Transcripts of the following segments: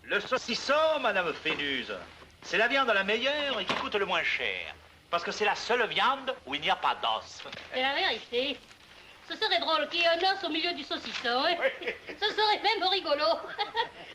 Le saucisson, Madame Fénuse, c'est la viande la meilleure et qui coûte le moins cher. Parce que c'est la seule viande où il n'y a pas d'os. C'est la vérité. Ce serait drôle qu'il y ait un os au milieu du saucisson, hein? Oui. Ce serait même rigolo.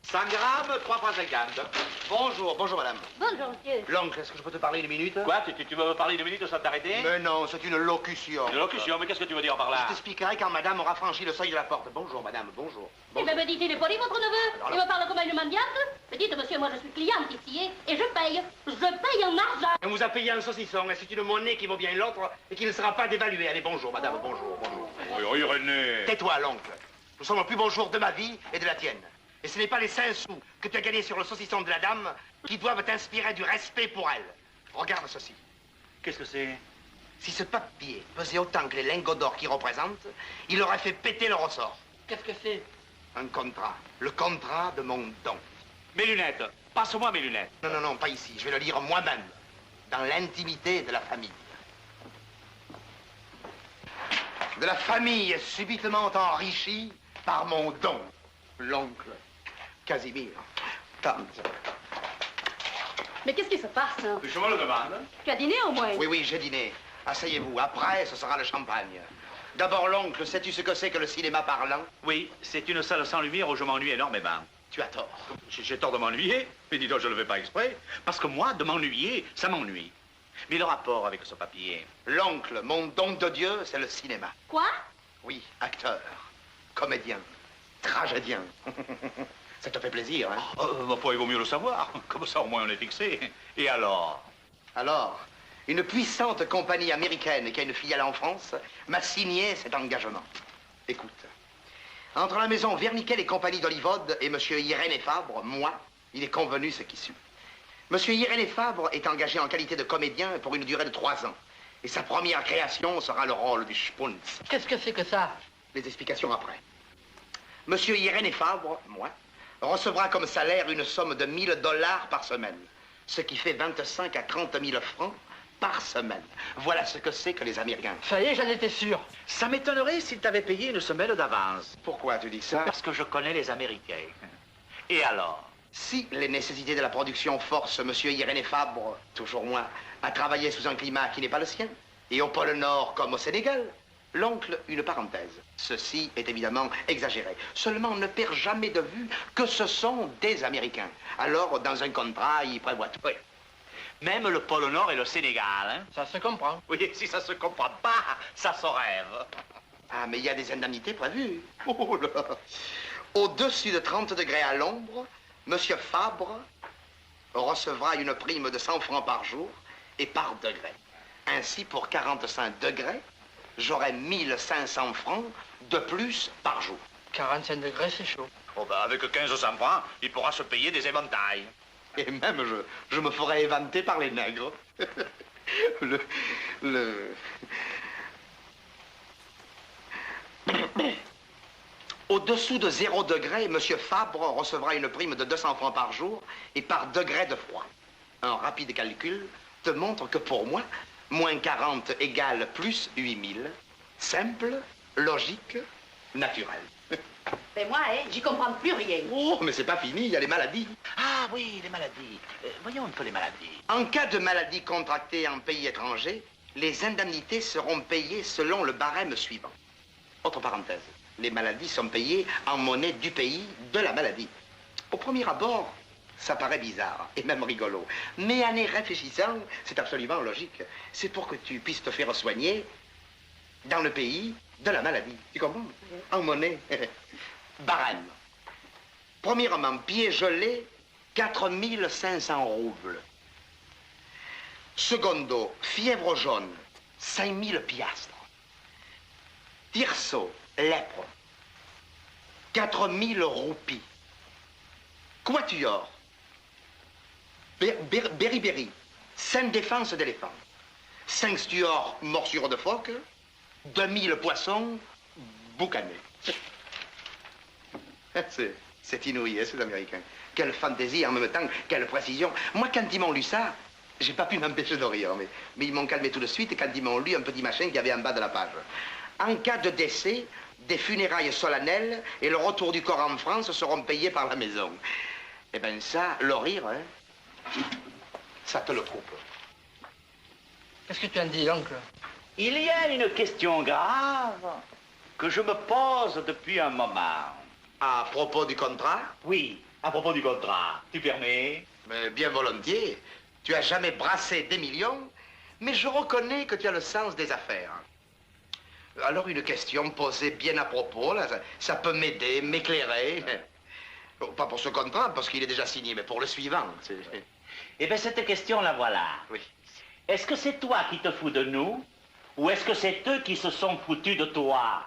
100 grammes, 3 francs 50. Bonjour, bonjour madame. Bonjour, monsieur. L'oncle, est-ce que je peux te parler une minute? Quoi, tu veux me parler 2 minutes sans t'arrêter? Mais non, c'est une locution. Une locution, mais qu'est-ce que tu veux dire par là? Je t'expliquerai quand madame aura franchi le seuil de la porte. Bonjour madame, bonjour. Eh bien, me dit, il est poli, votre neveu? Il me parle comme une mendiante? Mais dites, monsieur, moi je suis cliente ici, et je paye. Je paye en argent. On vous a payé un saucisson, et c'est une monnaie qui vaut bien l'autre et qui ne sera pas dévaluée. Allez, bonjour madame, bonjour, bonjour. Oui, René. Tais-toi, l'oncle. Nous sommes au plus beau jour de ma vie et de la tienne. Et ce n'est pas les 5 sous que tu as gagnés sur le saucisson de la dame qui doivent t'inspirer du respect pour elle. Regarde ceci. Qu'est-ce que c'est? Si ce papier pesait autant que les lingots d'or qu'il représente, il aurait fait péter le ressort. Qu'est-ce que c'est? Un contrat. Le contrat de mon don. Mes lunettes. Passe-moi mes lunettes. Non, non, non, pas ici. Je vais le lire moi-même. Dans l'intimité de la famille. De la famille subitement enrichie par mon don. L'oncle Casimir. Tante. Mais qu'est-ce qui se passe, hein? Je me le demande. Tu as dîné au moins? Oui, oui, j'ai dîné. Asseyez-vous. Après, ce sera le champagne. D'abord, l'oncle, sais-tu ce que c'est que le cinéma parlant? Oui, c'est une salle sans lumière où je m'ennuie énormément. Tu as tort. J'ai tort de m'ennuyer, mais dis donc, je ne le fais pas exprès. Parce que moi, de m'ennuyer, ça m'ennuie. Mais le rapport avec ce papier... L'oncle, mon don de Dieu, c'est le cinéma. Quoi? Oui, acteur, comédien, tragédien. Ça te fait plaisir, hein? Ma foi, il vaut mieux le savoir. Comme ça, au moins, on est fixé. Et alors? Alors, une puissante compagnie américaine qui a une filiale en France m'a signé cet engagement. Écoute, entre la maison Verniquel et compagnie d'Olivode et monsieur Irénée Fabre, moi, il est convenu ce qui suit. Monsieur Irénée Fabre est engagé en qualité de comédien pour une durée de 3 ans. Et sa première création sera le rôle du Spunz. Qu'est-ce que c'est que ça? Les explications après. Monsieur Irénée Fabre, moi, recevra comme salaire une somme de 1000 $ par semaine, ce qui fait 25 à 30 000 francs par semaine. Voilà ce que c'est que les Américains. Ça y est, j'en étais sûr. Ça m'étonnerait s'il t'avait payé une semaine d'avance. Pourquoi tu dis ça? Parce que je connais les Américains. Et alors? Si les nécessités de la production forcent monsieur Irénée Fabre, toujours moi, à travailler sous un climat qui n'est pas le sien, et au pôle Nord comme au Sénégal, l'oncle, une parenthèse. Ceci est évidemment exagéré. Seulement, ne perds jamais de vue que ce sont des Américains. Alors, dans un contrat, ils prévoient tout. Oui. Même le pôle Nord et le Sénégal, hein? Ça se comprend. Oui, si ça se comprend pas, ça se rêve. Ah, mais il y a des indemnités prévues. Oh là! Au-dessus de 30 degrés à l'ombre, monsieur Fabre recevra une prime de 100 francs par jour et par degré. Ainsi, pour 45 degrés, j'aurai 1500 francs de plus par jour. 45 degrés, c'est chaud. Oh ben, avec 1500 francs, il pourra se payer des éventails. Et même, je me ferai éventer par les nègres. Au-dessous de 0 degré, monsieur Fabre recevra une prime de 200 francs par jour et par degré de froid. Un rapide calcul te montre que pour moi, moins 40 égale plus 8000. Simple, logique, naturel. Mais moi, hein, j'y comprends plus rien. Oh, mais c'est pas fini, il y a les maladies. Ah oui, les maladies. Voyons un peu les maladies. En cas de maladie contractée en pays étranger, les indemnités seront payées selon le barème suivant. Autre parenthèse, les maladies sont payées en monnaie du pays de la maladie. Au premier abord, ça paraît bizarre et même rigolo. Mais en y réfléchissant, c'est absolument logique. C'est pour que tu puisses te faire soigner dans le pays de la maladie. Tu comprends? En monnaie. Barème. Premièrement, pied gelé, 4500 roubles. Secondo, fièvre jaune, 5000 piastres. Tirso, lèpre, 4000 roupies. Quatuor, beriberi, 5 défenses d'éléphant. 5 stuors, morsure de phoque, 2000 poissons, boucanés. C'est inouï, hein, ces Américains. Quelle fantaisie, en même temps, quelle précision. Moi, quand ils m'ont lu ça, j'ai pas pu m'empêcher de rire, mais ils m'ont calmé tout de suite quand ils m'ont lu un petit machin qu'il y avait en bas de la page. En cas de décès, des funérailles solennelles et le retour du corps en France seront payés par la maison. Eh ben ça, le rire, hein, ça te le coupe. Qu'est-ce que tu en dis, oncle? Il y a une question grave que je me pose depuis un moment. À propos du contrat? Oui, à propos du contrat. Tu permets? Mais bien volontiers. Tu as jamais brassé des millions, mais je reconnais que tu as le sens des affaires. Alors une question posée bien à propos, là, ça peut m'aider, m'éclairer. Pas pour ce contrat, parce qu'il est déjà signé, mais pour le suivant. Eh bien, cette question, la voilà. Oui. Est-ce que c'est toi qui te fous de nous, ou est-ce que c'est eux qui se sont foutus de toi?